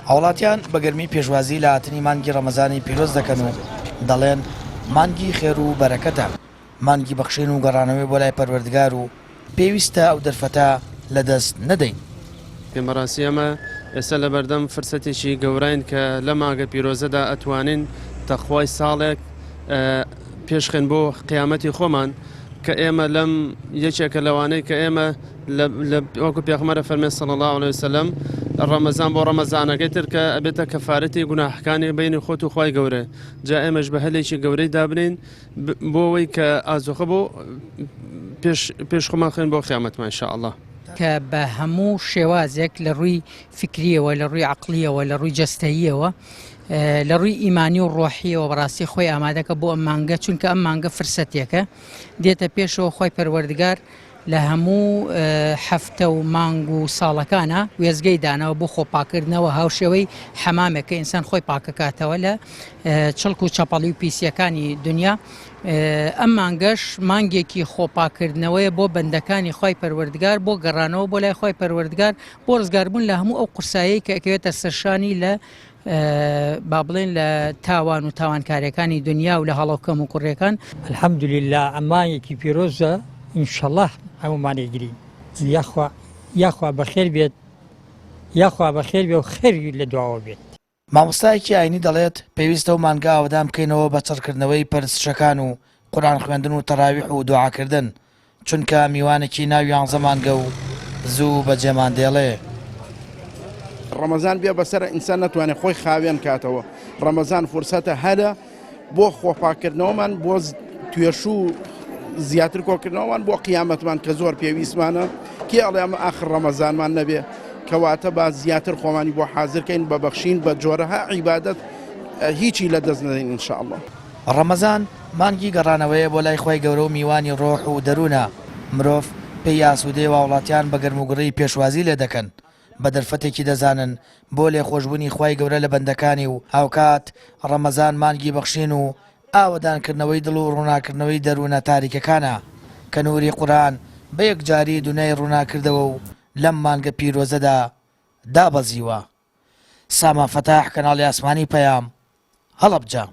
هاوڵاتیان بە گەرمی پێشوازی لە هاتنی مانگی ڕەمەزانی پیرۆز دەکەن و دەڵێن مانگی خێر و بەرەکەتە، مانگی بەخشین و گەڕانەوەی بۆ لای پەروەردگار و پێویستە ئەو دەرفەتە لەدەست نەدەین. پێمەڕاستی ئەمە ئێستا لە بەردەم فرسەتێکی گەورەین کە لە مانگە پیرۆزەدا ئەتوانین تەخوای ساڵێک پێشخێن بۆ قیامەتی خۆمان کە ئێمە لەم یەکێکە لەوانەی کە ئێمە وەکو پێغمبەر فەرمێ صلی الله علیه وسلم ڕەمەزان بۆ ڕەمەزانەکەی تر کە ئەبێتە کەفارەتی گوناحەکانی بینی خۆت و خوای گەورە، جا ئێمەش بە هەلێکی گەورەی دابنین بۆ ئەوەی کە ئازۆخە بۆ پێش خۆمان خوێن بۆ قیامەتمان ئینشاء الله. کە بە هەموو شێوازێک لە ڕووی فکریەوە، لە ڕووی عەقلیەوە، لە ڕووی جەستەییەوە، لە ڕووی ئیمانی و ڕۆحیەوە بەڕاستی خۆی ئامادەکە بۆ ئەم مانگە، چونکە ئەم مانگە فرسەتێکە دێتە پێشەوە خۆی پەروەردگار لە هەموو هەفتە و مانگ و ساڵەکانە وێزگەی دانەوە بۆ خۆپاکردنەوە هاوشێوەی حەمامێکە ئینسان خۆی پاکەکاتەوە لە چڵک و چەپەڵی و پیسیەکانی دنیا. ئەم مانگەش مانگێکی خۆپاکردنەوەیە بۆ بەندەکانی خۆی پەروەردگار، بۆ گەڕانەوە بۆ لای خۆی پەروەردگار، بۆ ڕزگاربوون لە هەموو ئەو قورسایی کە ئەکەوێتە سەرشانی لە با بڵێن لە تاوان و تاوانکاریەکانی دنیا و لە هەڵەوکەم و کوڕیەکان. الحەمدولله ئەمانێکی پیرۆزە ئینشەڵڵاه هەمومانێگری یاخوا بەخێر بێت، یاخوا بەخێر بێ و خێری لە دواوە بێت. مامۆستایەکی ئاینی دەڵێت پێویستە و مانگا ئاوادان بکەینەوە بە چڕکردنەوەی پەرستشەکان و قورئان خوێندن و تەراویح و دوعاکردن، چونکە میوانێکی ناوی 11 مانگە و زوو بەجێمان دێڵێ. ڕەمەزان بێ بەسەر ئینسان نەتوانێت خۆی خاوێن کاتەوە. ڕەمەزان فرسەتە هەرە بۆ خۆپاکردنەوەمان، بۆ توێشوو زیاتر کۆکردنەوەمان بۆ قیامەتمان کە زۆر پێویستمانە. کێ ئەڵێ ئەمە ئاخر ڕەمەزانمان نەبێ، کەواتە با زیاتر خۆمانی بۆ حازرکەین بە بەخشین بە جۆرەها عیبادەت هیچی لە دەست نەدەین ئینشاء الله. ڕەمەزان مانگی گەڕانەوەیە بۆ لای خۆی گەورە و میوانی ڕۆح و دەروونە. مرۆڤ پێی ئاسوودەی و وڵاتیان بە گەرموگڕی پێشوازی لێ دەکەن، بە دەرفەتێکی دەزانن بۆ لێ خۆشببوونی خوای گەورە لە بەندەکانی و هاوکات ڕەمەزان مانگی بەخشین و ئاوەدانکردنەوەی دڵ و ڕووناکردنەوەی دەروونە تاریکەکانە کە نووری قورئان بە یەکجاری دونای ڕووناکردەوە و لەم مانگە پیرۆزەدا دابەزیوە. سامان فەتاح، کەناڵی ئاسمانی پەیام، هەڵەبجە.